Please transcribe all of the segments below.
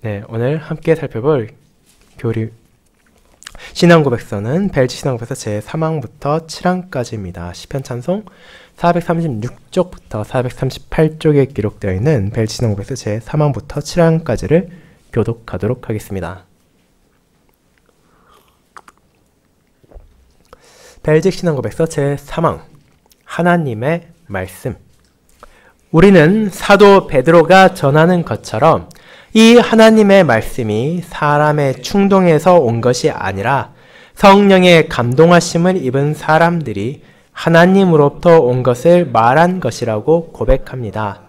네, 오늘 함께 살펴볼 교리 신앙고백서는 벨지 신앙고백서 제3항부터 7항까지입니다. 시편 찬송 436쪽부터 438쪽에 기록되어 있는 벨지 신앙고백서 제3항부터 7항까지를 교독하도록 하겠습니다. 벨지 신앙고백서 제3항 하나님의 말씀. 우리는 사도 베드로가 전하는 것처럼 이 하나님의 말씀이 사람의 충동에서 온 것이 아니라 성령의 감동하심을 입은 사람들이 하나님으로부터 온 것을 말한 것이라고 고백합니다.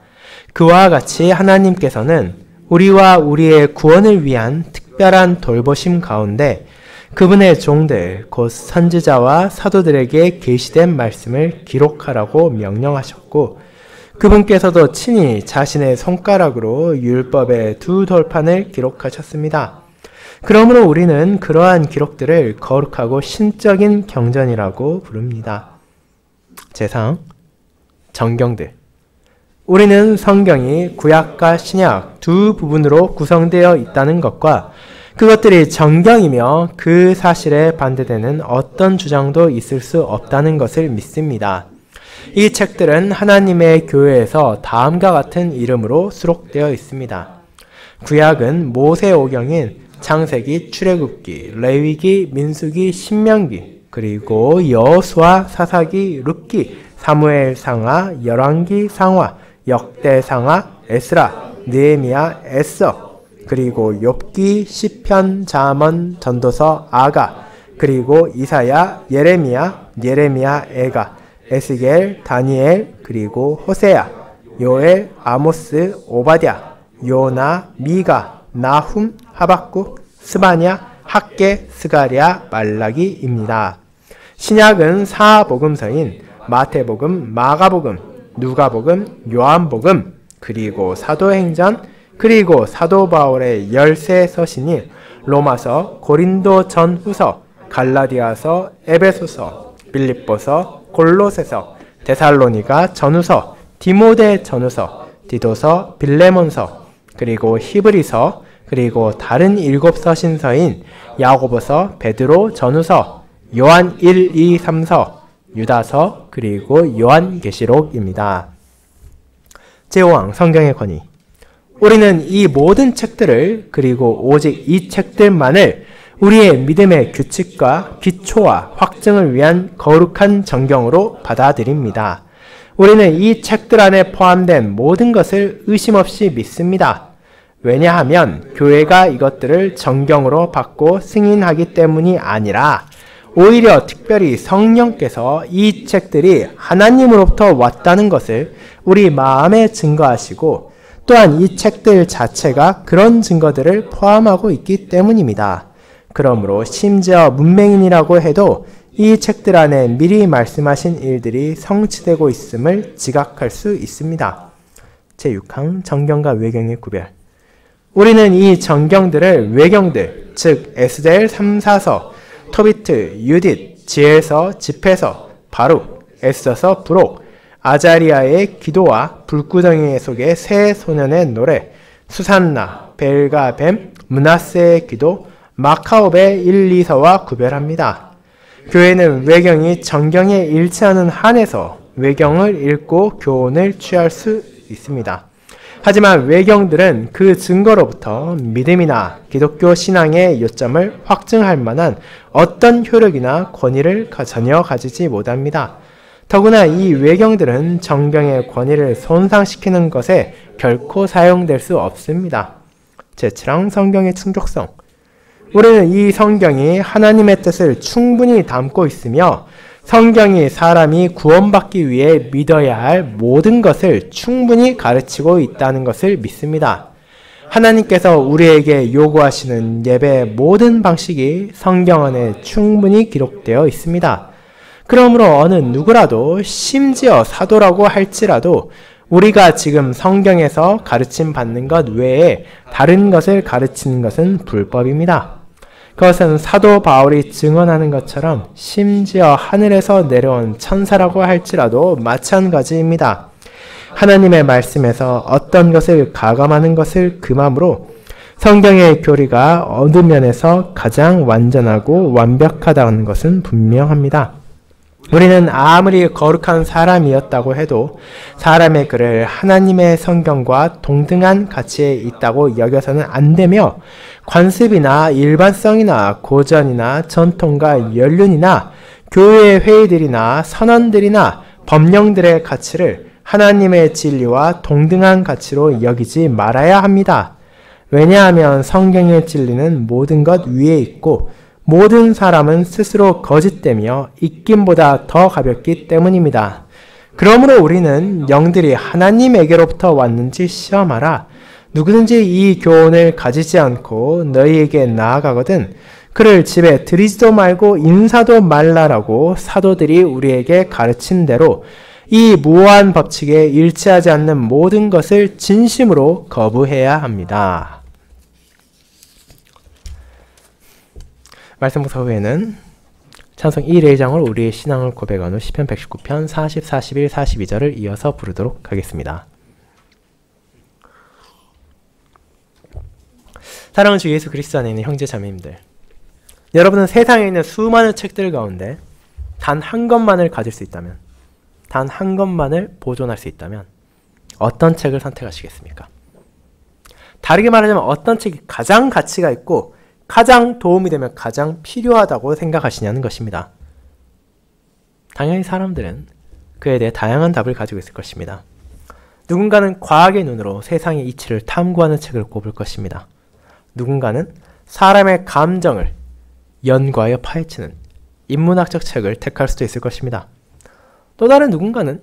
그와 같이 하나님께서는 우리와 우리의 구원을 위한 특별한 돌보심 가운데 그분의 종들, 곧 선지자와 사도들에게 계시된 말씀을 기록하라고 명령하셨고 그분께서도 친히 자신의 손가락으로 율법의 두 돌판을 기록하셨습니다. 그러므로 우리는 그러한 기록들을 거룩하고 신적인 경전이라고 부릅니다. 제3, 정경들. 우리는 성경이 구약과 신약 두 부분으로 구성되어 있다는 것과 그것들이 정경이며 그 사실에 반대되는 어떤 주장도 있을 수 없다는 것을 믿습니다. 이 책들은 하나님의 교회에서 다음과 같은 이름으로 수록되어 있습니다. 구약은 모세오경인 창세기, 출애굽기, 레위기, 민수기, 신명기, 그리고 여호수아, 사사기, 룻기, 사무엘상하, 열왕기 상하, 역대상하, 에스라, 느헤미야, 에서, 그리고 욥기, 시편, 잠언, 전도서, 아가, 그리고 이사야, 예레미야, 에가, 에스겔, 다니엘, 그리고 호세야, 요엘, 아모스, 오바댜, 요나, 미가, 나훔, 하박국, 스바냐, 학개, 스가랴, 말라기입니다. 신약은 사복음서인 마태복음, 마가복음, 누가복음, 요한복음, 그리고 사도행전, 그리고 사도 바울의 13서신인 로마서, 고린도 전후서, 갈라디아서, 에베소서, 빌립보서, 골로새서, 데살로니가 전후서, 디모데 전후서, 디도서, 빌레몬서, 그리고 히브리서, 그리고 다른 7서신서인 야고보서, 베드로 전후서, 요한 1, 2, 3서, 유다서, 그리고 요한계시록입니다. 제5항 성경의 권위. 우리는 이 모든 책들을, 그리고 오직 이 책들만을 우리의 믿음의 규칙과 기초와 확증을 위한 거룩한 정경으로 받아들입니다. 우리는 이 책들 안에 포함된 모든 것을 의심 없이 믿습니다. 왜냐하면 교회가 이것들을 정경으로 받고 승인하기 때문이 아니라 오히려 특별히 성령께서 이 책들이 하나님으로부터 왔다는 것을 우리 마음에 증거하시고 또한 이 책들 자체가 그런 증거들을 포함하고 있기 때문입니다. 그러므로 심지어 문맹인이라고 해도 이 책들 안에 미리 말씀하신 일들이 성취되고 있음을 지각할 수 있습니다. 제6항 정경과 외경의 구별. 우리는 이 정경들을 외경들, 즉 에스겔 3, 4서, 토비트, 유딧, 지혜서, 집회서, 바룩, 에스더서, 부록, 아자리아의 기도와 불구덩이 속의 새 소년의 노래, 수산나, 벨과 뱀, 므낫세의 기도, 마카옵의 1, 2서와 구별합니다. 교회는 외경이 정경에 일치하는 한에서 외경을 읽고 교훈을 취할 수 있습니다. 하지만 외경들은 그 증거로부터 믿음이나 기독교 신앙의 요점을 확증할 만한 어떤 효력이나 권위를 전혀 가지지 못합니다. 더구나 이 외경들은 정경의 권위를 손상시키는 것에 결코 사용될 수 없습니다. 제7항 성경의 충족성. 우리는 이 성경이 하나님의 뜻을 충분히 담고 있으며 성경이 사람이 구원받기 위해 믿어야 할 모든 것을 충분히 가르치고 있다는 것을 믿습니다. 하나님께서 우리에게 요구하시는 예배의 모든 방식이 성경 안에 충분히 기록되어 있습니다. 그러므로 어느 누구라도 심지어 사도라고 할지라도 우리가 지금 성경에서 가르침 받는 것 외에 다른 것을 가르치는 것은 불법입니다. 그것은 사도 바울이 증언하는 것처럼 심지어 하늘에서 내려온 천사라고 할지라도 마찬가지입니다. 하나님의 말씀에서 어떤 것을 가감하는 것을 금함으로 성경의 교리가 어느 면에서 가장 완전하고 완벽하다는 것은 분명합니다. 우리는 아무리 거룩한 사람이었다고 해도 사람의 글을 하나님의 성경과 동등한 가치에 있다고 여겨서는 안 되며 관습이나 일반성이나 고전이나 전통과 연륜이나 교회의 회의들이나 선언들이나 법령들의 가치를 하나님의 진리와 동등한 가치로 여기지 말아야 합니다. 왜냐하면 성경의 진리는 모든 것 위에 있고 모든 사람은 스스로 거짓되며 입김보다 더 가볍기 때문입니다. 그러므로 우리는 영들이 하나님에게로부터 왔는지 시험하라. 누구든지 이 교훈을 가지지 않고 너희에게 나아가거든 그를 집에 들이지도 말고 인사도 말라라고 사도들이 우리에게 가르친 대로 이 무한 법칙에 일치하지 않는 모든 것을 진심으로 거부해야 합니다. 말씀 묵상 후에는 찬송 1, 1장을 우리의 신앙을 고백한 후 시편 119편 40, 41, 42절을 이어서 부르도록 하겠습니다. 사랑하는 주 예수 그리스도 안에 있는 형제 자매님들, 여러분은 세상에 있는 수많은 책들 가운데 단 한 권만을 가질 수 있다면, 단 한 권만을 보존할 수 있다면 어떤 책을 선택하시겠습니까? 다르게 말하자면 어떤 책이 가장 가치가 있고 가장 도움이 되면 가장 필요하다고 생각하시냐는 것입니다. 당연히 사람들은 그에 대해 다양한 답을 가지고 있을 것입니다. 누군가는 과학의 눈으로 세상의 이치를 탐구하는 책을 꼽을 것입니다. 누군가는 사람의 감정을 연구하여 파헤치는 인문학적 책을 택할 수도 있을 것입니다. 또 다른 누군가는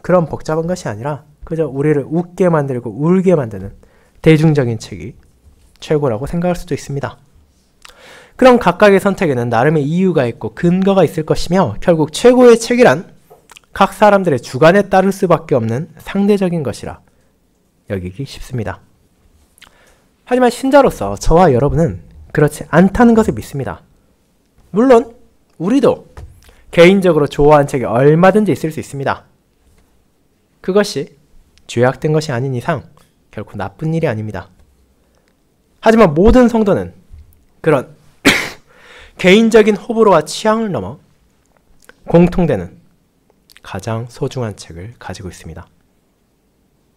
그런 복잡한 것이 아니라 그저 우리를 웃게 만들고 울게 만드는 대중적인 책이 최고라고 생각할 수도 있습니다. 그런 각각의 선택에는 나름의 이유가 있고 근거가 있을 것이며 결국 최고의 책이란 각 사람들의 주관에 따를 수밖에 없는 상대적인 것이라 여기기 쉽습니다. 하지만 신자로서 저와 여러분은 그렇지 않다는 것을 믿습니다. 물론 우리도 개인적으로 좋아하는 책이 얼마든지 있을 수 있습니다. 그것이 죄악된 것이 아닌 이상 결코 나쁜 일이 아닙니다. 하지만 모든 성도는 그런 개인적인 호불호와 취향을 넘어 공통되는 가장 소중한 책을 가지고 있습니다.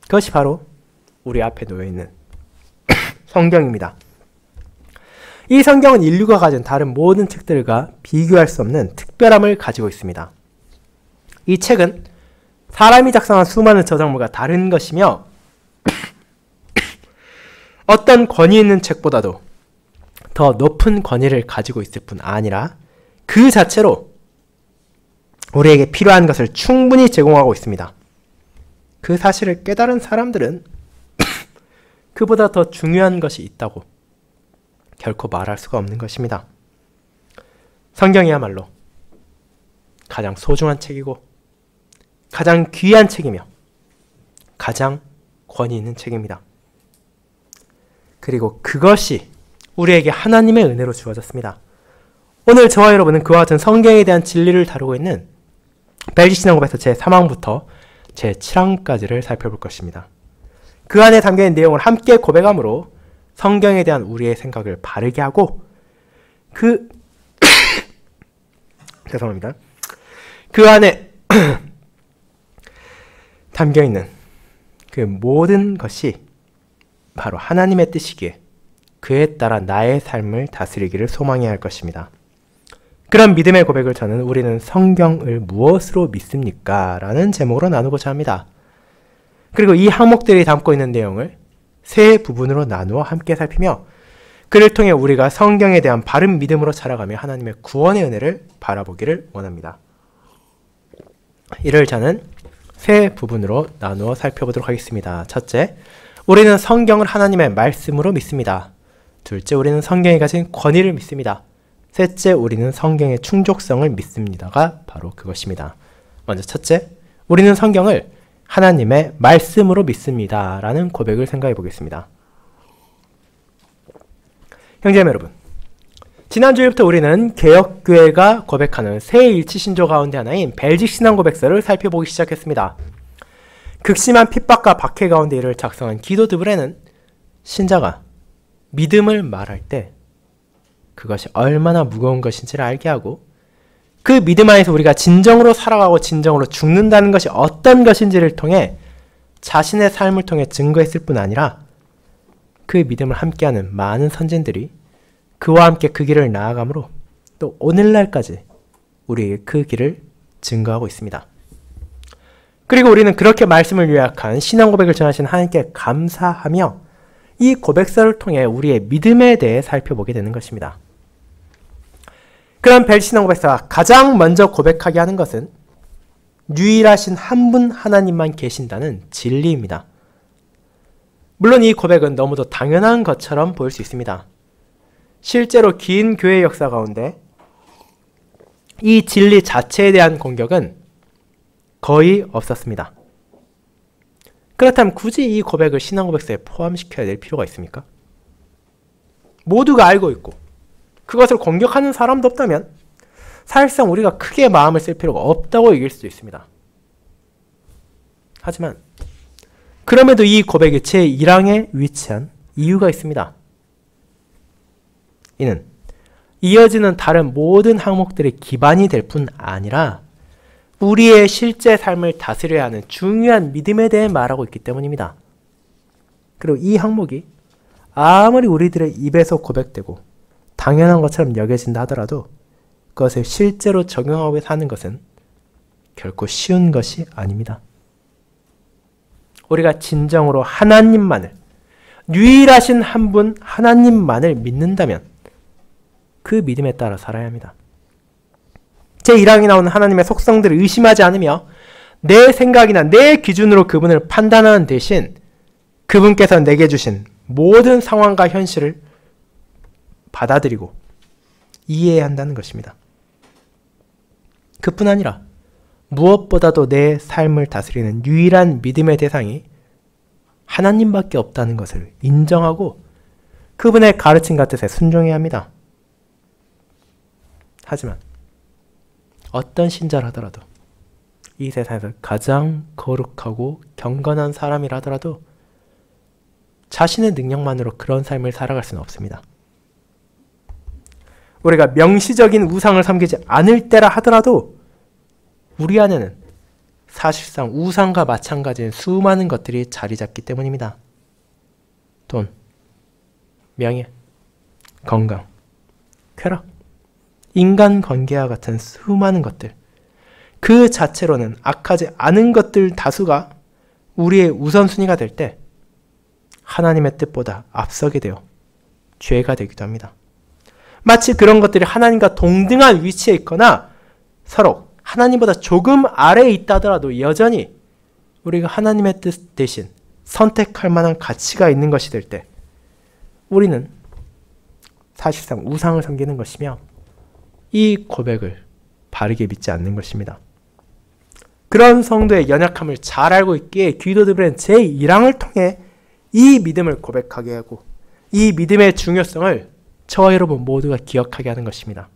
그것이 바로 우리 앞에 놓여있는 성경입니다. 이 성경은 인류가 가진 다른 모든 책들과 비교할 수 없는 특별함을 가지고 있습니다. 이 책은 사람이 작성한 수많은 저작물과 다른 것이며 어떤 권위 있는 책보다도 더 높은 권위를 가지고 있을 뿐 아니라 그 자체로 우리에게 필요한 것을 충분히 제공하고 있습니다. 그 사실을 깨달은 사람들은 그보다 더 중요한 것이 있다고 결코 말할 수가 없는 것입니다. 성경이야말로 가장 소중한 책이고 가장 귀한 책이며 가장 권위 있는 책입니다. 그리고 그것이 우리에게 하나님의 은혜로 주어졌습니다. 오늘 저와 여러분은 그와 같은 성경에 대한 진리를 다루고 있는 벨직 신앙고백서 제3항부터 제7항까지를 살펴볼 것입니다. 그 안에 담겨있는 내용을 함께 고백함으로 성경에 대한 우리의 생각을 바르게 하고 죄송합니다. 그 안에 담겨있는 그 모든 것이 바로 하나님의 뜻이기에 그에 따라 나의 삶을 다스리기를 소망해야 할 것입니다. 그런 믿음의 고백을 저는 우리는 성경을 무엇으로 믿습니까? 라는 제목으로 나누고자 합니다. 그리고 이 항목들이 담고 있는 내용을 세 부분으로 나누어 함께 살피며 그를 통해 우리가 성경에 대한 바른 믿음으로 자라가며 하나님의 구원의 은혜를 바라보기를 원합니다. 이를 저는 세 부분으로 나누어 살펴보도록 하겠습니다. 첫째, 우리는 성경을 하나님의 말씀으로 믿습니다. 둘째, 우리는 성경이 가진 권위를 믿습니다. 셋째, 우리는 성경의 충족성을 믿습니다가 바로 그것입니다. 먼저 첫째, 우리는 성경을 하나님의 말씀으로 믿습니다. 라는 고백을 생각해 보겠습니다. 형제자매 여러분, 지난주부터 우리는 개혁교회가 고백하는 새 일치신조 가운데 하나인 벨직 신앙고백서를 살펴보기 시작했습니다. 극심한 핍박과 박해 가운데 이를 작성한 기도 드브레는 신자가 믿음을 말할 때 그것이 얼마나 무거운 것인지를 알게 하고 그 믿음 안에서 우리가 진정으로 살아가고 진정으로 죽는다는 것이 어떤 것인지를 통해 자신의 삶을 통해 증거했을 뿐 아니라 그 믿음을 함께하는 많은 선진들이 그와 함께 그 길을 나아가므로 또 오늘날까지 우리에게 그 길을 증거하고 있습니다. 그리고 우리는 그렇게 말씀을 요약한 신앙 고백을 전하신 하나님께 감사하며 이 고백서를 통해 우리의 믿음에 대해 살펴보게 되는 것입니다. 그런 벨 신앙 고백서가 가장 먼저 고백하게 하는 것은 유일하신 한 분 하나님만 계신다는 진리입니다. 물론 이 고백은 너무도 당연한 것처럼 보일 수 있습니다. 실제로 긴 교회 역사 가운데 이 진리 자체에 대한 공격은 거의 없었습니다. 그렇다면 굳이 이 고백을 신앙 고백서에 포함시켜야 될 필요가 있습니까? 모두가 알고 있고 그것을 공격하는 사람도 없다면 사실상 우리가 크게 마음을 쓸 필요가 없다고 얘기할 수도 있습니다. 하지만 그럼에도 이 고백이 제1항에 위치한 이유가 있습니다. 이는 이어지는 다른 모든 항목들의 기반이 될 뿐 아니라 우리의 실제 삶을 다스려야 하는 중요한 믿음에 대해 말하고 있기 때문입니다. 그리고 이 항목이 아무리 우리들의 입에서 고백되고 당연한 것처럼 여겨진다 하더라도 그것을 실제로 적용하고 사는 것은 결코 쉬운 것이 아닙니다. 우리가 진정으로 하나님만을, 유일하신 한 분 하나님만을 믿는다면 그 믿음에 따라 살아야 합니다. 제1항에 나오는 하나님의 속성들을 의심하지 않으며 내 생각이나 내 기준으로 그분을 판단하는 대신 그분께서 내게 주신 모든 상황과 현실을 받아들이고 이해해야 한다는 것입니다. 그뿐 아니라 무엇보다도 내 삶을 다스리는 유일한 믿음의 대상이 하나님밖에 없다는 것을 인정하고 그분의 가르침과 뜻에 순종해야 합니다. 하지만 어떤 신자를 하더라도 이 세상에서 가장 거룩하고 경건한 사람이라 하더라도 자신의 능력만으로 그런 삶을 살아갈 수는 없습니다. 우리가 명시적인 우상을 섬기지 않을 때라 하더라도 우리 안에는 사실상 우상과 마찬가지인 수많은 것들이 자리 잡기 때문입니다. 돈, 명예, 건강, 쾌락, 인간관계와 같은 수많은 것들, 그 자체로는 악하지 않은 것들 다수가 우리의 우선순위가 될 때 하나님의 뜻보다 앞서게 되어 죄가 되기도 합니다. 마치 그런 것들이 하나님과 동등한 위치에 있거나 서로 하나님보다 조금 아래에 있다 하더라도 여전히 우리가 하나님의 뜻 대신 선택할 만한 가치가 있는 것이 될 때 우리는 사실상 우상을 섬기는 것이며 이 고백을 바르게 믿지 않는 것입니다. 그런 성도의 연약함을 잘 알고 있기에 귀도드브레는 제1항을 통해 이 믿음을 고백하게 하고 이 믿음의 중요성을 저와 여러분 모두가 기억하게 하는 것입니다.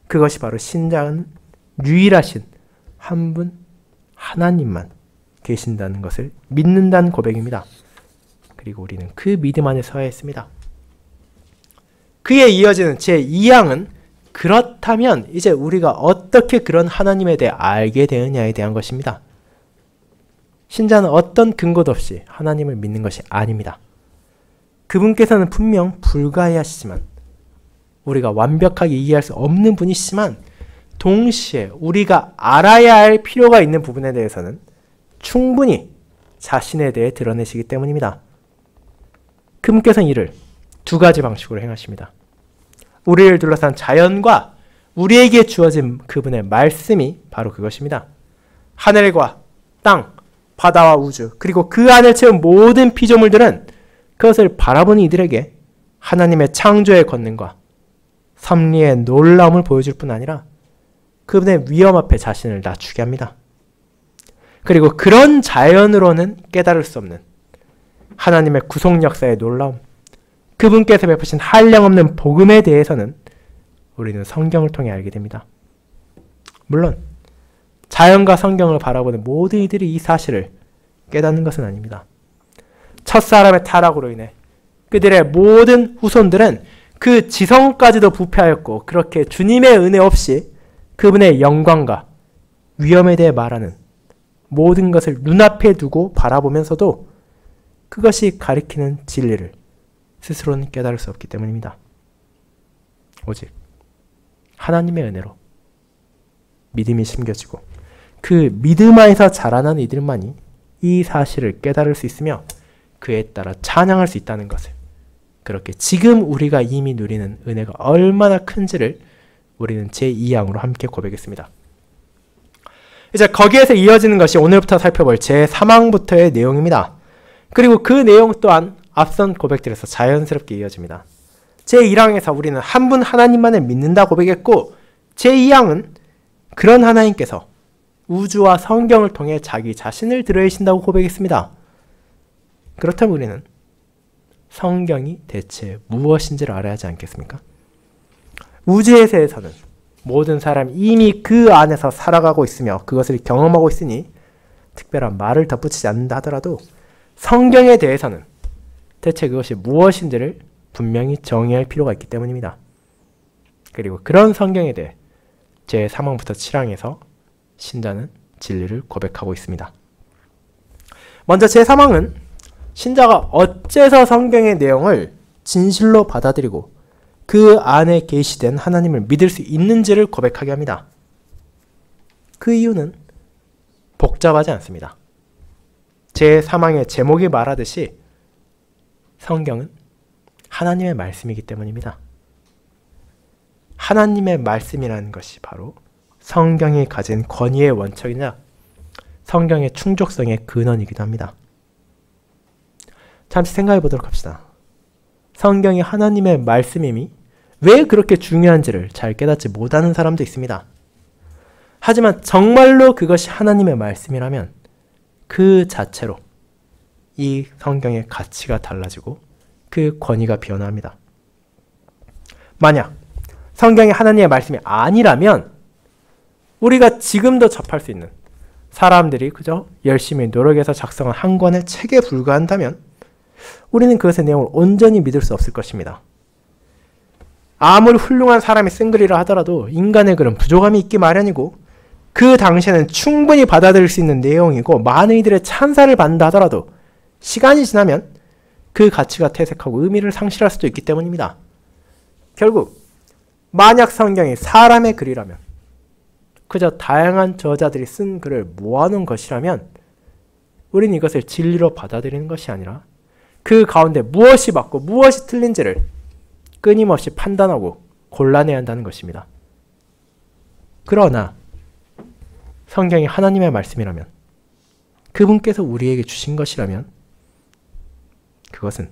그것이 바로 신자는 유일하신 한 분 하나님만 계신다는 것을 믿는다는 고백입니다. 그리고 우리는 그 믿음 안에 서야 했습니다. 그에 이어지는 제2항은 그렇다면 이제 우리가 어떻게 그런 하나님에 대해 알게 되느냐에 대한 것입니다. 신자는 어떤 근거도 없이 하나님을 믿는 것이 아닙니다. 그분께서는 분명 불가해하시지만 우리가 완벽하게 이해할 수 없는 분이시지만 동시에 우리가 알아야 할 필요가 있는 부분에 대해서는 충분히 자신에 대해 드러내시기 때문입니다. 그분께서는 이를 두 가지 방식으로 행하십니다. 우리를 둘러싼 자연과 우리에게 주어진 그분의 말씀이 바로 그것입니다. 하늘과 땅, 바다와 우주, 그리고 그 안을 채운 모든 피조물들은 그것을 바라보는 이들에게 하나님의 창조의 권능과 섭리의 놀라움을 보여줄 뿐 아니라 그분의 위험 앞에 자신을 낮추게 합니다. 그리고 그런 자연으로는 깨달을 수 없는 하나님의 구속 역사의 놀라움, 그분께서 베푸신 한량없는 복음에 대해서는 우리는 성경을 통해 알게 됩니다. 물론 자연과 성경을 바라보는 모든 이들이 이 사실을 깨닫는 것은 아닙니다. 첫사람의 타락으로 인해 그들의 모든 후손들은 그 지성까지도 부패하였고 그렇게 주님의 은혜 없이 그분의 영광과 위엄에 대해 말하는 모든 것을 눈앞에 두고 바라보면서도 그것이 가리키는 진리를 스스로는 깨달을 수 없기 때문입니다. 오직 하나님의 은혜로 믿음이 심겨지고 그 믿음 안에서 자라난 이들만이 이 사실을 깨달을 수 있으며 그에 따라 찬양할 수 있다는 것을, 그렇게 지금 우리가 이미 누리는 은혜가 얼마나 큰지를 우리는 제2항으로 함께 고백했습니다. 이제 거기에서 이어지는 것이 오늘부터 살펴볼 제3항부터의 내용입니다. 그리고 그 내용 또한 앞선 고백들에서 자연스럽게 이어집니다. 제1항에서 우리는 한 분 하나님만을 믿는다 고백했고, 제2항은 그런 하나님께서 우주와 성경을 통해 자기 자신을 드러내신다고 고백했습니다. 그렇다면 우리는 성경이 대체 무엇인지를 알아야 하지 않겠습니까? 우주에서는 모든 사람이 이미 그 안에서 살아가고 있으며 그것을 경험하고 있으니 특별한 말을 덧붙이지 않는다 하더라도 성경에 대해서는 대체 그것이 무엇인지를 분명히 정의할 필요가 있기 때문입니다. 그리고 그런 성경에 대해 제3항부터 7항에서 신자는 진리를 고백하고 있습니다. 먼저 제3항은 신자가 어째서 성경의 내용을 진실로 받아들이고 그 안에 계시된 하나님을 믿을 수 있는지를 고백하게 합니다. 그 이유는 복잡하지 않습니다. 제3항의 제목이 말하듯이 성경은 하나님의 말씀이기 때문입니다. 하나님의 말씀이라는 것이 바로 성경이 가진 권위의 원천이나 성경의 충족성의 근원이기도 합니다. 잠시 생각해 보도록 합시다. 성경이 하나님의 말씀임이 왜 그렇게 중요한지를 잘 깨닫지 못하는 사람도 있습니다. 하지만 정말로 그것이 하나님의 말씀이라면 그 자체로 이 성경의 가치가 달라지고 그 권위가 변화합니다. 만약 성경이 하나님의 말씀이 아니라면 우리가 지금도 접할 수 있는 사람들이 그저 열심히 노력해서 작성한 한 권의 책에 불과한다면 우리는 그것의 내용을 온전히 믿을 수 없을 것입니다. 아무리 훌륭한 사람이 쓴 글이라 하더라도 인간의 글은 부족함이 있기 마련이고 그 당시에는 충분히 받아들일 수 있는 내용이고 많은 이들의 찬사를 받는다 하더라도 시간이 지나면 그 가치가 퇴색하고 의미를 상실할 수도 있기 때문입니다. 결국 만약 성경이 사람의 글이라면, 그저 다양한 저자들이 쓴 글을 모아놓은 것이라면 우리는 이것을 진리로 받아들이는 것이 아니라 그 가운데 무엇이 맞고 무엇이 틀린지를 끊임없이 판단하고 골라내야 한다는 것입니다. 그러나 성경이 하나님의 말씀이라면, 그분께서 우리에게 주신 것이라면 그것은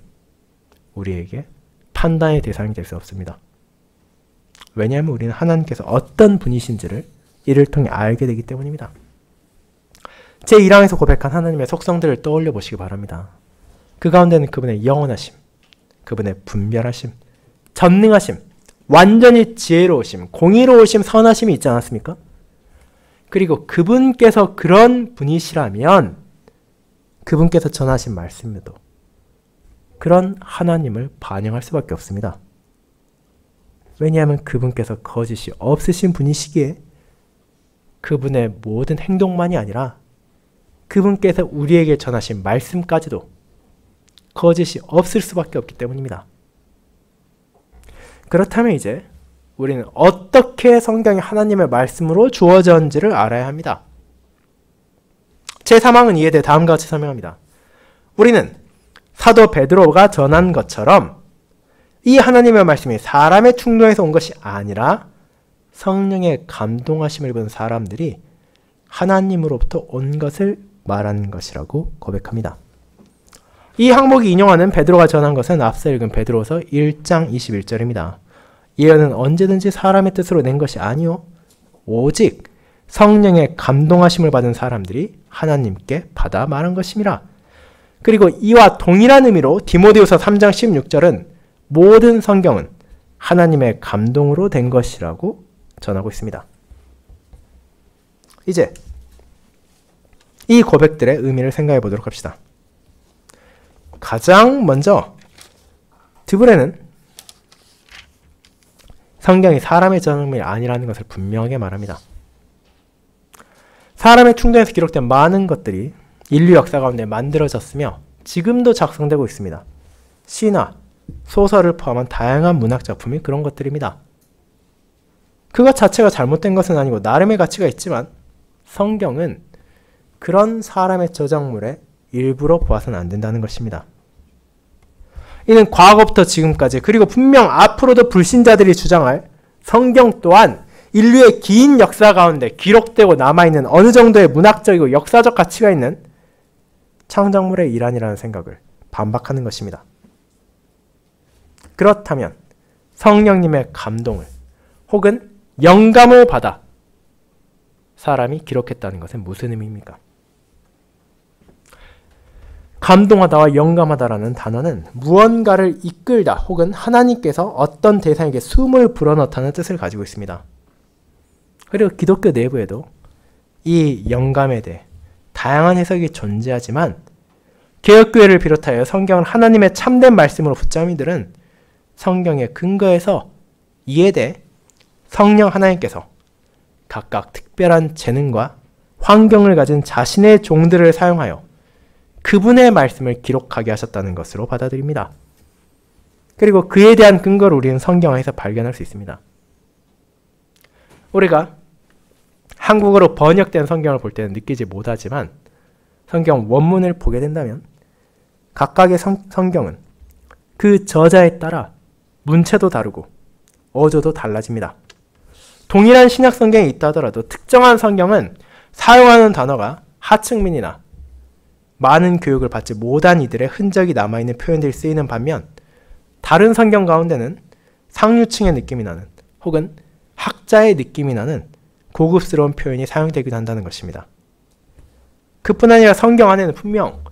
우리에게 판단의 대상이 될 수 없습니다. 왜냐하면 우리는 하나님께서 어떤 분이신지를 이를 통해 알게 되기 때문입니다. 제1항에서 고백한 하나님의 속성들을 떠올려 보시기 바랍니다. 그 가운데는 그분의 영원하심, 그분의 분별하심, 전능하심, 완전히 지혜로우심, 공의로우심, 선하심이 있지 않았습니까? 그리고 그분께서 그런 분이시라면 그분께서 전하신 말씀에도 그런 하나님을 반영할 수밖에 없습니다. 왜냐하면 그분께서 거짓이 없으신 분이시기에 그분의 모든 행동만이 아니라 그분께서 우리에게 전하신 말씀까지도 거짓이 없을 수밖에 없기 때문입니다. 그렇다면 이제 우리는 어떻게 성경이 하나님의 말씀으로 주어졌는지를 알아야 합니다. 제3항은 이에 대해 다음과 같이 설명합니다. 우리는 사도 베드로가 전한 것처럼 이 하나님의 말씀이 사람의 충동에서 온 것이 아니라 성령의 감동하심을 받은 사람들이 하나님으로부터 온 것을 말하는 것이라고 고백합니다. 이 항목이 인용하는 베드로가 전한 것은 앞서 읽은 베드로서 1장 21절입니다. 예언은 언제든지 사람의 뜻으로 낸 것이 아니요 오직 성령의 감동하심을 받은 사람들이 하나님께 받아 말한 것임이라. 그리고 이와 동일한 의미로 디모데후서 3장 16절은 모든 성경은 하나님의 감동으로 된 것이라고 전하고 있습니다. 이제 이 고백들의 의미를 생각해 보도록 합시다. 가장 먼저 드브레는 성경이 사람의 저작물이 아니라는 것을 분명하게 말합니다. 사람의 충동에서 기록된 많은 것들이 인류 역사 가운데 만들어졌으며 지금도 작성되고 있습니다. 시나 소설을 포함한 다양한 문학 작품이 그런 것들입니다. 그것 자체가 잘못된 것은 아니고 나름의 가치가 있지만 성경은 그런 사람의 저작물의 일부로 보아서는 안 된다는 것입니다. 이는 과거부터 지금까지 그리고 분명 앞으로도 불신자들이 주장할 성경 또한 인류의 긴 역사 가운데 기록되고 남아있는 어느 정도의 문학적이고 역사적 가치가 있는 창작물의 일환이라는 생각을 반박하는 것입니다. 그렇다면 성령님의 감동을 혹은 영감을 받아 사람이 기록했다는 것은 무슨 의미입니까? 감동하다와 영감하다라는 단어는 무언가를 이끌다 혹은 하나님께서 어떤 대상에게 숨을 불어넣다는 뜻을 가지고 있습니다. 그리고 기독교 내부에도 이 영감에 대해 다양한 해석이 존재하지만 개혁교회를 비롯하여 성경을 하나님의 참된 말씀으로 붙잡은 이들은 성경에 근거해서 이에 대해 성령 하나님께서 각각 특별한 재능과 환경을 가진 자신의 종들을 사용하여 그분의 말씀을 기록하게 하셨다는 것으로 받아들입니다. 그리고 그에 대한 근거를 우리는 성경에서 발견할 수 있습니다. 우리가 한국어로 번역된 성경을 볼 때는 느끼지 못하지만 성경 원문을 보게 된다면 각각의 성경은 그 저자에 따라 문체도 다르고 어조도 달라집니다. 동일한 신약 성경이 있다 하더라도 특정한 성경은 사용하는 단어가 하층민이나 많은 교육을 받지 못한 이들의 흔적이 남아있는 표현들이 쓰이는 반면 다른 성경 가운데는 상류층의 느낌이 나는 혹은 학자의 느낌이 나는 고급스러운 표현이 사용되기도 한다는 것입니다. 그뿐 아니라 성경 안에는 분명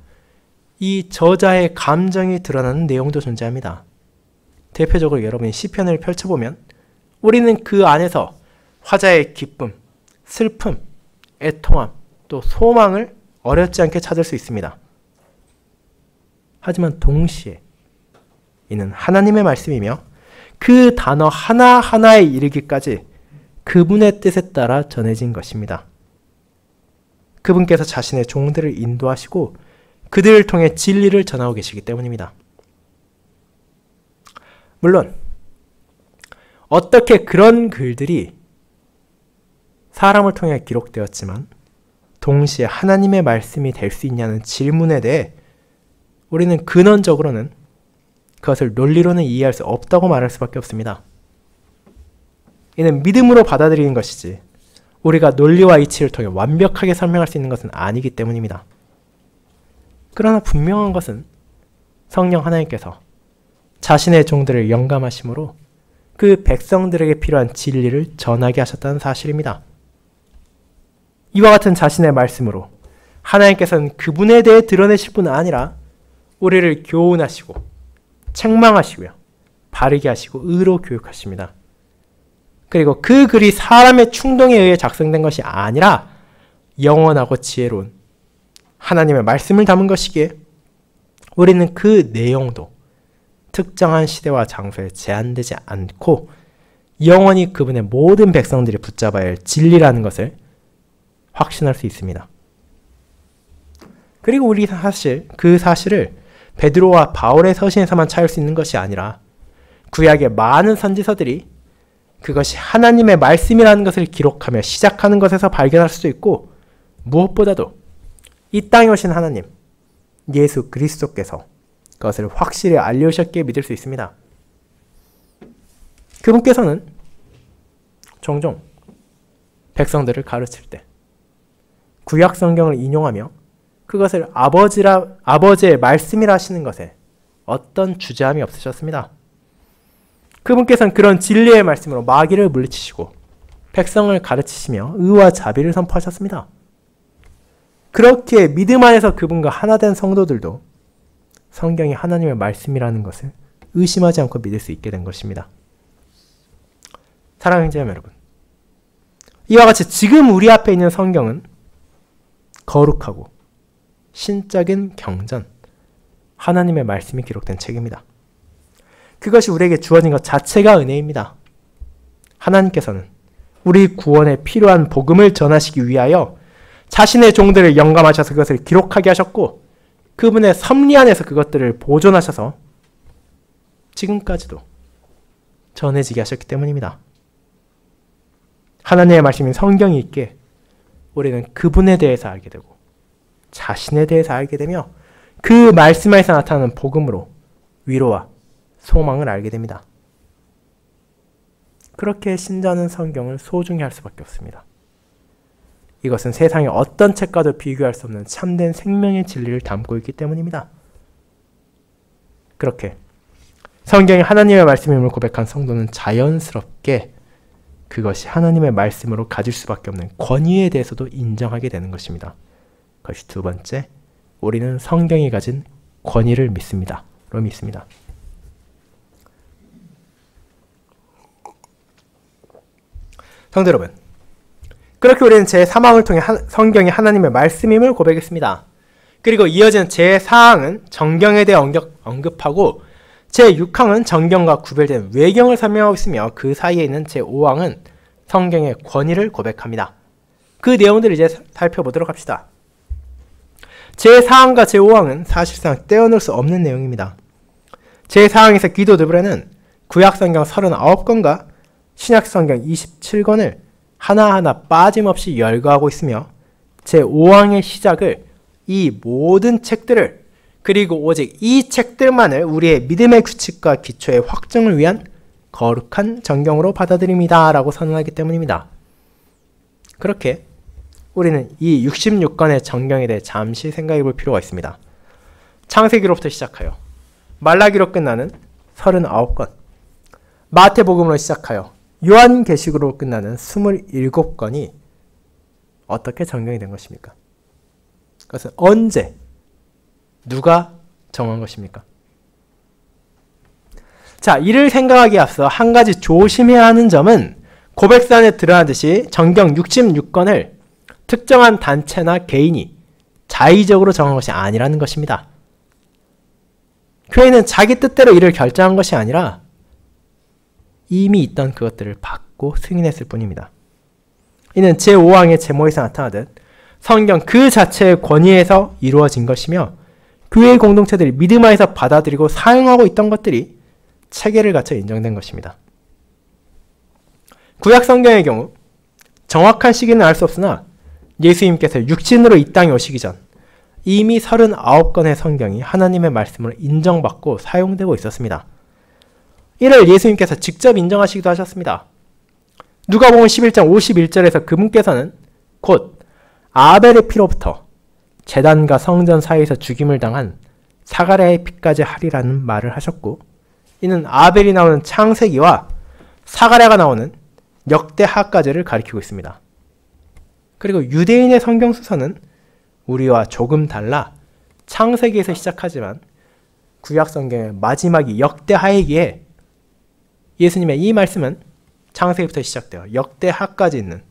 이 저자의 감정이 드러나는 내용도 존재합니다. 대표적으로 여러분이 시편을 펼쳐보면 우리는 그 안에서 화자의 기쁨, 슬픔, 애통함, 또 소망을 어렵지 않게 찾을 수 있습니다. 하지만 동시에 이는 하나님의 말씀이며 그 단어 하나하나에 이르기까지 그분의 뜻에 따라 전해진 것입니다. 그분께서 자신의 종들을 인도하시고 그들을 통해 진리를 전하고 계시기 때문입니다. 물론 어떻게 그런 글들이 사람을 통해 기록되었지만 동시에 하나님의 말씀이 될 수 있냐는 질문에 대해 우리는 근원적으로는 그것을 논리로는 이해할 수 없다고 말할 수밖에 없습니다. 이는 믿음으로 받아들이는 것이지 우리가 논리와 이치를 통해 완벽하게 설명할 수 있는 것은 아니기 때문입니다. 그러나 분명한 것은 성령 하나님께서 자신의 종들을 영감하심으로 그 백성들에게 필요한 진리를 전하게 하셨다는 사실입니다. 이와 같은 자신의 말씀으로 하나님께서는 그분에 대해 드러내실 뿐 아니라 우리를 교훈하시고 책망하시고요. 바르게 하시고 의로 교육하십니다. 그리고 그 글이 사람의 충동에 의해 작성된 것이 아니라 영원하고 지혜로운 하나님의 말씀을 담은 것이기에 우리는 그 내용도 특정한 시대와 장소에 제한되지 않고 영원히 그분의 모든 백성들이 붙잡아야 할 진리라는 것을 확신할 수 있습니다. 그리고 우리 사실 그 사실을 베드로와 바울의 서신에서만 찾을 수 있는 것이 아니라 구약의 많은 선지서들이 그것이 하나님의 말씀이라는 것을 기록하며 시작하는 것에서 발견할 수도 있고 무엇보다도 이 땅에 오신 하나님 예수 그리스도께서 그것을 확실히 알려주셨기에 믿을 수 있습니다. 그분께서는 종종 백성들을 가르칠 때 구약 성경을 인용하며 그것을 아버지의 말씀이라 하시는 것에 어떤 주저함이 없으셨습니다. 그분께서는 그런 진리의 말씀으로 마귀를 물리치시고 백성을 가르치시며 의와 자비를 선포하셨습니다. 그렇게 믿음 안에서 그분과 하나 된 성도들도 성경이 하나님의 말씀이라는 것을 의심하지 않고 믿을 수 있게 된 것입니다. 사랑하는 형제자매 여러분, 이와 같이 지금 우리 앞에 있는 성경은 거룩하고 신적인 경전, 하나님의 말씀이 기록된 책입니다. 그것이 우리에게 주어진 것 자체가 은혜입니다. 하나님께서는 우리 구원에 필요한 복음을 전하시기 위하여 자신의 종들을 영감하셔서 그것을 기록하게 하셨고 그분의 섭리 안에서 그것들을 보존하셔서 지금까지도 전해지게 하셨기 때문입니다. 하나님의 말씀인 성경이 있기에 우리는 그분에 대해서 알게 되고 자신에 대해서 알게 되며 그 말씀 안에서 나타나는 복음으로 위로와 소망을 알게 됩니다. 그렇게 신자는 성경을 소중히 할 수밖에 없습니다. 이것은 세상의 어떤 책과도 비교할 수 없는 참된 생명의 진리를 담고 있기 때문입니다. 그렇게 성경이 하나님의 말씀임을 고백한 성도는 자연스럽게 그것이 하나님의 말씀으로 가질 수밖에 없는 권위에 대해서도 인정하게 되는 것입니다. 그것이 두 번째, 우리는 성경이 가진 권위를 믿습니다. 로 믿습니다. 성도 여러분, 그렇게 우리는 제3항을 통해 성경이 하나님의 말씀임을 고백했습니다. 그리고 이어지는 제4항은 정경에 대해 언급하고 제6항은 정경과 구별된 외경을 설명하고 있으며 그 사이에 있는 제5항은 성경의 권위를 고백합니다. 그 내용들을 이제 살펴보도록 합시다. 제4항과 제5항은 사실상 떼어놓을 수 없는 내용입니다. 제4항에서 기도 드브레는 구약성경 39권과 신약성경 27권을 하나하나 빠짐없이 열거하고 있으며 제5항의 시작을 이 모든 책들을 그리고 오직 이 책들만을 우리의 믿음의 규칙과 기초의 확정을 위한 거룩한 정경으로 받아들입니다. 라고 선언하기 때문입니다. 그렇게 우리는 이 66권의 정경에 대해 잠시 생각해 볼 필요가 있습니다. 창세기로부터 시작하여 말라기로 끝나는 39권, 마태복음으로 시작하여 요한계시록으로 끝나는 27권이 어떻게 정경이 된 것입니까? 그것은 언제, 누가 정한 것입니까? 자, 이를 생각하기에 앞서 한 가지 조심해야 하는 점은 고백사안에 드러나듯이 정경 66권을 특정한 단체나 개인이 자의적으로 정한 것이 아니라는 것입니다. 교회는 자기 뜻대로 이를 결정한 것이 아니라 이미 있던 그것들을 받고 승인했을 뿐입니다. 이는 제5항의 제목에서 나타나듯 성경 그 자체의 권위에서 이루어진 것이며 교회의 공동체들이 믿음 안에서 받아들이고 사용하고 있던 것들이 체계를 갖춰 인정된 것입니다. 구약 성경의 경우 정확한 시기는 알 수 없으나 예수님께서 육신으로 이 땅에 오시기 전 이미 39권의 성경이 하나님의 말씀으로 인정받고 사용되고 있었습니다. 이를 예수님께서 직접 인정하시기도 하셨습니다. 누가복음 11장 51절에서 그분께서는 곧 아벨의 피로부터 제단과 성전 사이에서 죽임을 당한 사가랴의 피까지 하리라는 말을 하셨고, 이는 아벨이 나오는 창세기와 사가랴가 나오는 역대하까지를 가리키고 있습니다. 그리고 유대인의 성경 수서는 우리와 조금 달라 창세기에서 시작하지만 구약 성경의 마지막이 역대하이기에 예수님의 이 말씀은 창세기부터 시작되어 역대하까지 있는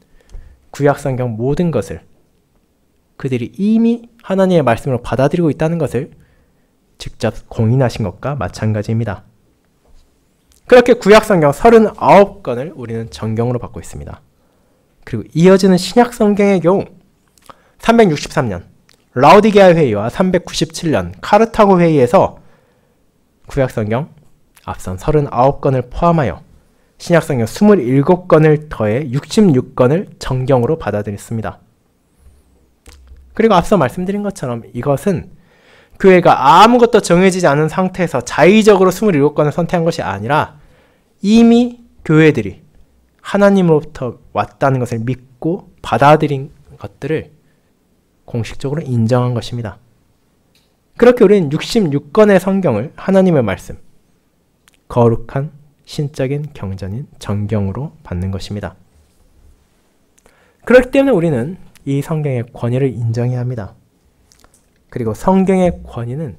구약 성경 모든 것을 그들이 이미 하나님의 말씀으로 받아들이고 있다는 것을 직접 공인하신 것과 마찬가지입니다. 그렇게 구약 성경 39권을 우리는 정경으로 받고 있습니다. 그리고 이어지는 신약 성경의 경우 363년 라오디게아 회의와 397년 카르타고 회의에서 구약 성경 앞선 39권을 포함하여 신약 성경 27권을 더해 66권을 정경으로 받아들였습니다. 그리고 앞서 말씀드린 것처럼 이것은 교회가 아무것도 정해지지 않은 상태에서 자의적으로 27권을 선택한 것이 아니라 이미 교회들이 하나님으로부터 왔다는 것을 믿고 받아들인 것들을 공식적으로 인정한 것입니다. 그렇게 우리는 66권의 성경을 하나님의 말씀, 거룩한 신적인 경전인 정경으로 받는 것입니다. 그렇기 때문에 우리는 이 성경의 권위를 인정해야 합니다. 그리고 성경의 권위는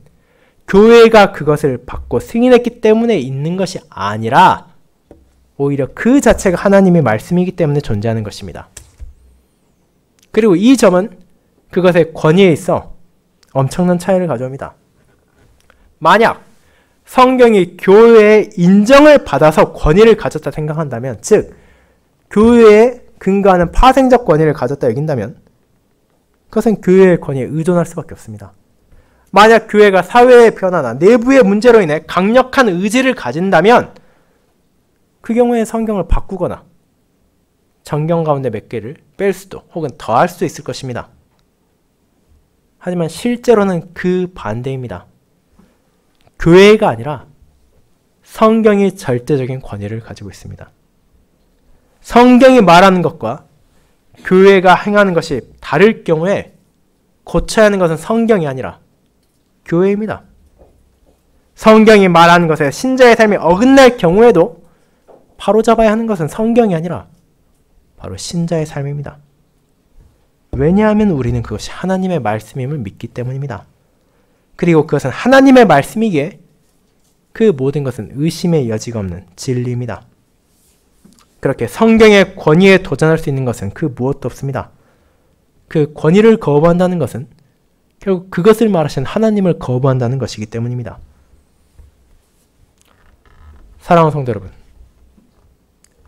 교회가 그것을 받고 승인했기 때문에 있는 것이 아니라 오히려 그 자체가 하나님의 말씀이기 때문에 존재하는 것입니다. 그리고 이 점은 그것의 권위에 있어 엄청난 차이를 가져옵니다. 만약 성경이 교회의 인정을 받아서 권위를 가졌다 생각한다면, 즉 교회에 근거하는 파생적 권위를 가졌다 여긴다면 그것은 교회의 권위에 의존할 수밖에 없습니다. 만약 교회가 사회의 변화나 내부의 문제로 인해 강력한 의지를 가진다면 그 경우에 성경을 바꾸거나 정경 가운데 몇 개를 뺄 수도 혹은 더할 수도 있을 것입니다. 하지만 실제로는 그 반대입니다. 교회가 아니라 성경이 절대적인 권위를 가지고 있습니다. 성경이 말하는 것과 교회가 행하는 것이 다를 경우에 고쳐야 하는 것은 성경이 아니라 교회입니다. 성경이 말하는 것에 신자의 삶이 어긋날 경우에도 바로잡아야 하는 것은 성경이 아니라 바로 신자의 삶입니다. 왜냐하면 우리는 그것이 하나님의 말씀임을 믿기 때문입니다. 그리고 그것은 하나님의 말씀이기에 그 모든 것은 의심의 여지가 없는 진리입니다. 그렇게 성경의 권위에 도전할 수 있는 것은 그 무엇도 없습니다. 그 권위를 거부한다는 것은 결국 그것을 말하신 하나님을 거부한다는 것이기 때문입니다. 사랑하는 성도 여러분,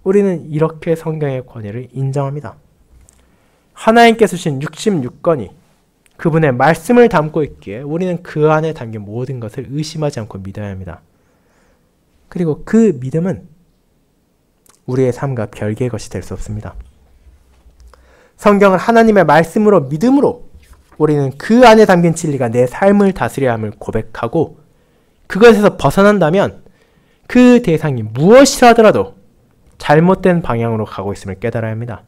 우리는 이렇게 성경의 권위를 인정합니다. 하나님께서 주신 66권이 그분의 말씀을 담고 있기에 우리는 그 안에 담긴 모든 것을 의심하지 않고 믿어야 합니다. 그리고 그 믿음은 우리의 삶과 별개의 것이 될 수 없습니다. 성경은 하나님의 말씀으로 믿음으로 우리는 그 안에 담긴 진리가 내 삶을 다스려야 함을 고백하고 그것에서 벗어난다면 그 대상이 무엇이라 하더라도 잘못된 방향으로 가고 있음을 깨달아야 합니다.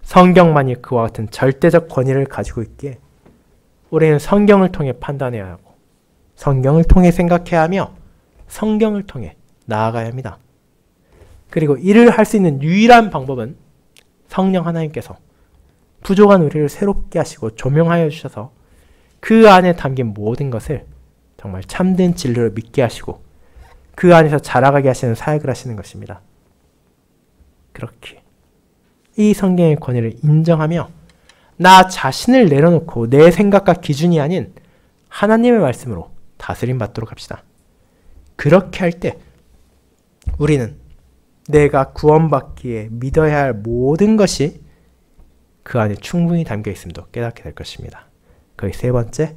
성경만이 그와 같은 절대적 권위를 가지고 있기에 우리는 성경을 통해 판단해야 하고 성경을 통해 생각해야 하며 성경을 통해 나아가야 합니다. 그리고 이를 할 수 있는 유일한 방법은 성령 하나님께서 부족한 우리를 새롭게 하시고 조명하여 주셔서 그 안에 담긴 모든 것을 정말 참된 진리로 믿게 하시고 그 안에서 자라가게 하시는 사역을 하시는 것입니다. 그렇게 이 성경의 권위를 인정하며 나 자신을 내려놓고 내 생각과 기준이 아닌 하나님의 말씀으로 다스림 받도록 합시다. 그렇게 할 때 우리는 내가 구원받기에 믿어야 할 모든 것이 그 안에 충분히 담겨 있음도 깨닫게 될 것입니다. 거의 세 번째,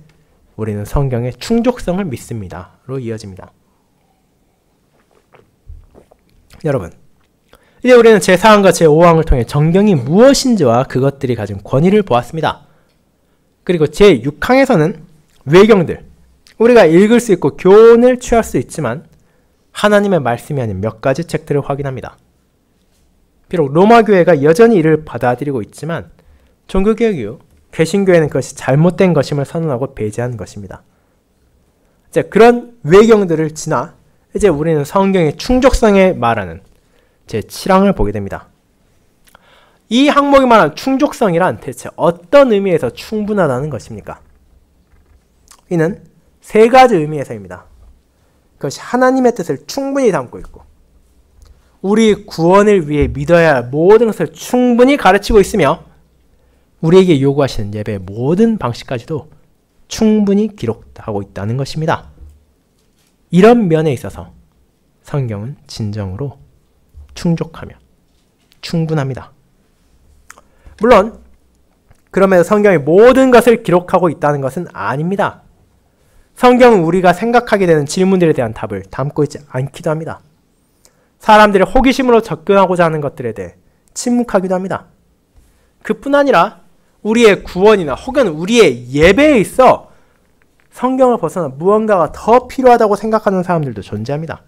우리는 성경의 충족성을 믿습니다로 이어집니다. 여러분, 이제 우리는 제4항과 제5항을 통해 정경이 무엇인지와 그것들이 가진 권위를 보았습니다. 그리고 제6항에서는 외경들, 우리가 읽을 수 있고 교훈을 취할 수 있지만 하나님의 말씀이 아닌 몇 가지 책들을 확인합니다. 비록 로마 교회가 여전히 이를 받아들이고 있지만 종교개혁 이후 개신교회는 그것이 잘못된 것임을 선언하고 배제한 것입니다. 이제 그런 외경들을 지나 이제 우리는 성경의 충족성에 말하는 제7항을 보게 됩니다. 이 항목이 말하는 충족성이란 대체 어떤 의미에서 충분하다는 것입니까? 이는 세 가지 의미에서입니다. 그것이 하나님의 뜻을 충분히 담고 있고 우리 구원을 위해 믿어야 할 모든 것을 충분히 가르치고 있으며 우리에게 요구하시는 예배의 모든 방식까지도 충분히 기록하고 있다는 것입니다. 이런 면에 있어서 성경은 진정으로 충족하며 충분합니다. 물론 그러면서 성경이 모든 것을 기록하고 있다는 것은 아닙니다. 성경은 우리가 생각하게 되는 질문들에 대한 답을 담고 있지 않기도 합니다. 사람들이 호기심으로 접근하고자 하는 것들에 대해 침묵하기도 합니다. 그뿐 아니라 우리의 구원이나 혹은 우리의 예배에 있어 성경을 벗어나 무언가가 더 필요하다고 생각하는 사람들도 존재합니다.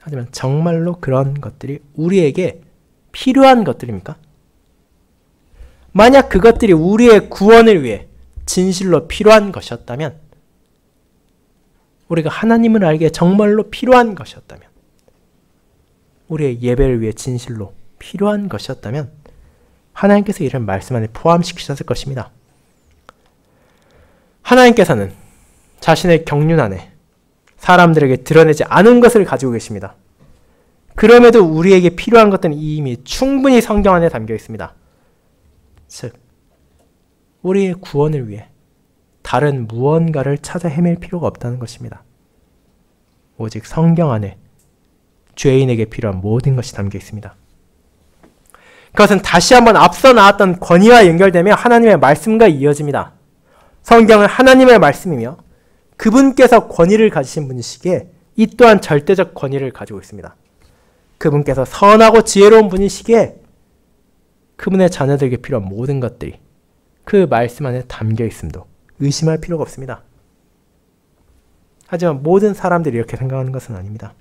하지만 정말로 그런 것들이 우리에게 필요한 것들입니까? 만약 그것들이 우리의 구원을 위해 진실로 필요한 것이었다면, 우리가 하나님을 알기에 정말로 필요한 것이었다면, 우리의 예배를 위해 진실로 필요한 것이었다면 하나님께서 이런 말씀 안에 포함시키셨을 것입니다. 하나님께서는 자신의 경륜 안에 사람들에게 드러내지 않은 것을 가지고 계십니다. 그럼에도 우리에게 필요한 것들은 이미 충분히 성경 안에 담겨 있습니다. 즉 우리의 구원을 위해 다른 무언가를 찾아 헤맬 필요가 없다는 것입니다. 오직 성경 안에 죄인에게 필요한 모든 것이 담겨 있습니다. 그것은 다시 한번 앞서 나왔던 권위와 연결되며 하나님의 말씀과 이어집니다. 성경은 하나님의 말씀이며 그분께서 권위를 가지신 분이시기에 이 또한 절대적 권위를 가지고 있습니다. 그분께서 선하고 지혜로운 분이시기에 그분의 자녀들에게 필요한 모든 것들이 그 말씀 안에 담겨 있음도 의심할 필요가 없습니다. 하지만 모든 사람들이 이렇게 생각하는 것은 아닙니다.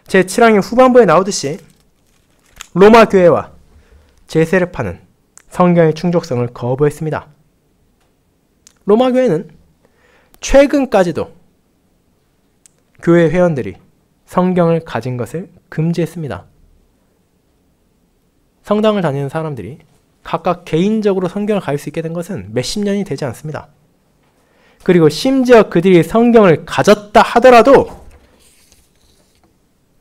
제7항의 후반부에 나오듯이 로마 교회와 제세르파는 성경의 충족성을 거부했습니다. 로마 교회는 최근까지도 교회 회원들이 성경을 가진 것을 금지했습니다. 성당을 다니는 사람들이 각각 개인적으로 성경을 가질 수 있게 된 것은 몇십 년이 되지 않습니다. 그리고 심지어 그들이 성경을 가졌다 하더라도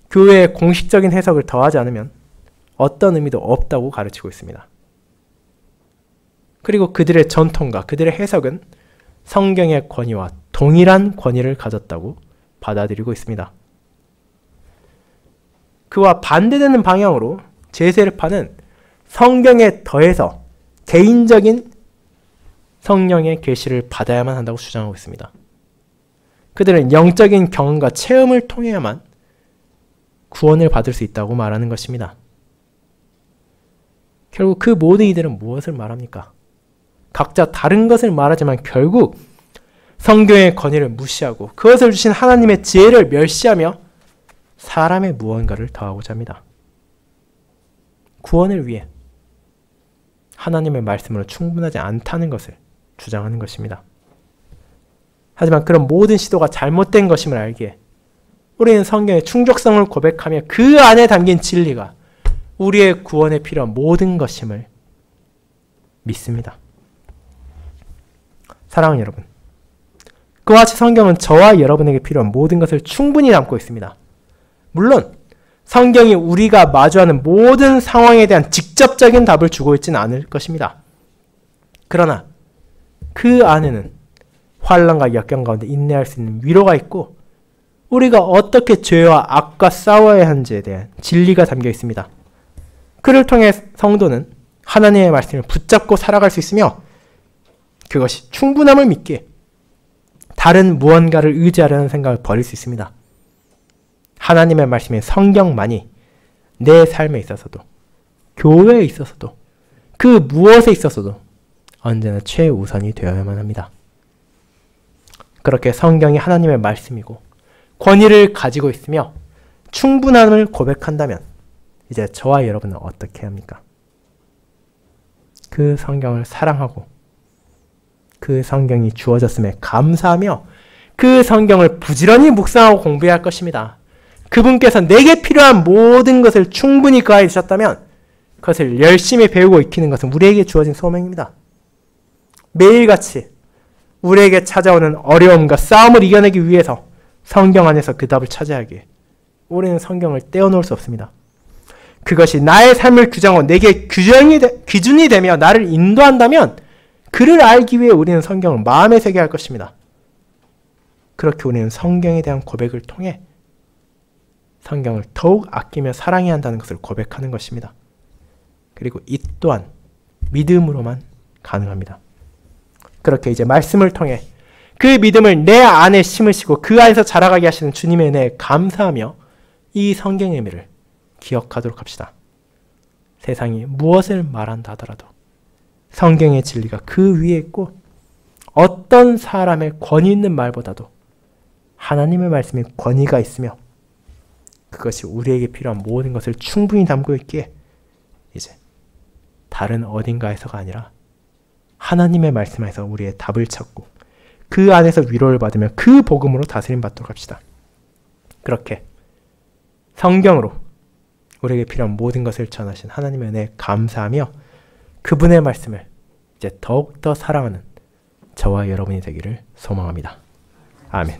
교회의 공식적인 해석을 더하지 않으면 어떤 의미도 없다고 가르치고 있습니다. 그리고 그들의 전통과 그들의 해석은 성경의 권위와 동일한 권위를 가졌다고 받아들이고 있습니다. 그와 반대되는 방향으로 제세르파는 성경에 더해서 개인적인 성령의 계시를 받아야만 한다고 주장하고 있습니다. 그들은 영적인 경험과 체험을 통해야만 구원을 받을 수 있다고 말하는 것입니다. 결국 그 모든 이들은 무엇을 말합니까? 각자 다른 것을 말하지만 결국 성경의 권위를 무시하고 그것을 주신 하나님의 지혜를 멸시하며 사람의 무언가를 더하고자 합니다. 구원을 위해 하나님의 말씀으로 충분하지 않다는 것을 주장하는 것입니다. 하지만 그런 모든 시도가 잘못된 것임을 알기에 우리는 성경의 충족성을 고백하며 그 안에 담긴 진리가 우리의 구원에 필요한 모든 것임을 믿습니다. 사랑하는 여러분, 그와 같이 성경은 저와 여러분에게 필요한 모든 것을 충분히 담고 있습니다. 물론 성경이 우리가 마주하는 모든 상황에 대한 직접적인 답을 주고 있지는 않을 것입니다. 그러나 그 안에는 환난과 역경 가운데 인내할 수 있는 위로가 있고 우리가 어떻게 죄와 악과 싸워야 하는지에 대한 진리가 담겨 있습니다. 그를 통해 성도는 하나님의 말씀을 붙잡고 살아갈 수 있으며 그것이 충분함을 믿기에 다른 무언가를 의지하려는 생각을 버릴 수 있습니다. 하나님의 말씀인 성경만이 내 삶에 있어서도 교회에 있어서도 그 무엇에 있어서도 언제나 최우선이 되어야만 합니다. 그렇게 성경이 하나님의 말씀이고 권위를 가지고 있으며 충분함을 고백한다면 이제 저와 여러분은 어떻게 합니까? 그 성경을 사랑하고 그 성경이 주어졌음에 감사하며 그 성경을 부지런히 묵상하고 공부해야 할 것입니다. 그분께서 내게 필요한 모든 것을 충분히 그하에 주셨다면 그것을 열심히 배우고 익히는 것은 우리에게 주어진 소명입니다. 매일같이 우리에게 찾아오는 어려움과 싸움을 이겨내기 위해서 성경 안에서 그 답을 찾아야 하기에 우리는 성경을 떼어놓을 수 없습니다. 그것이 나의 삶을 규정하고 내게 기준이 되며 나를 인도한다면 그를 알기 위해 우리는 성경을 마음에 새겨야 할 것입니다. 그렇게 우리는 성경에 대한 고백을 통해 성경을 더욱 아끼며 사랑해야 한다는 것을 고백하는 것입니다. 그리고 이 또한 믿음으로만 가능합니다. 그렇게 이제 말씀을 통해 그 믿음을 내 안에 심으시고 그 안에서 자라가게 하시는 주님의 은혜에 감사하며 이 성경의 의미를 기억하도록 합시다. 세상이 무엇을 말한다 하더라도 성경의 진리가 그 위에 있고 어떤 사람의 권위 있는 말보다도 하나님의 말씀에 권위가 있으며 그것이 우리에게 필요한 모든 것을 충분히 담고 있기에 이제 다른 어딘가에서가 아니라 하나님의 말씀 안에서 우리의 답을 찾고 그 안에서 위로를 받으며 그 복음으로 다스림 받도록 합시다. 그렇게 성경으로 우리에게 필요한 모든 것을 전하신 하나님의 은혜에 감사하며 그분의 말씀을 이제 더욱더 사랑하는 저와 여러분이 되기를 소망합니다. 아멘.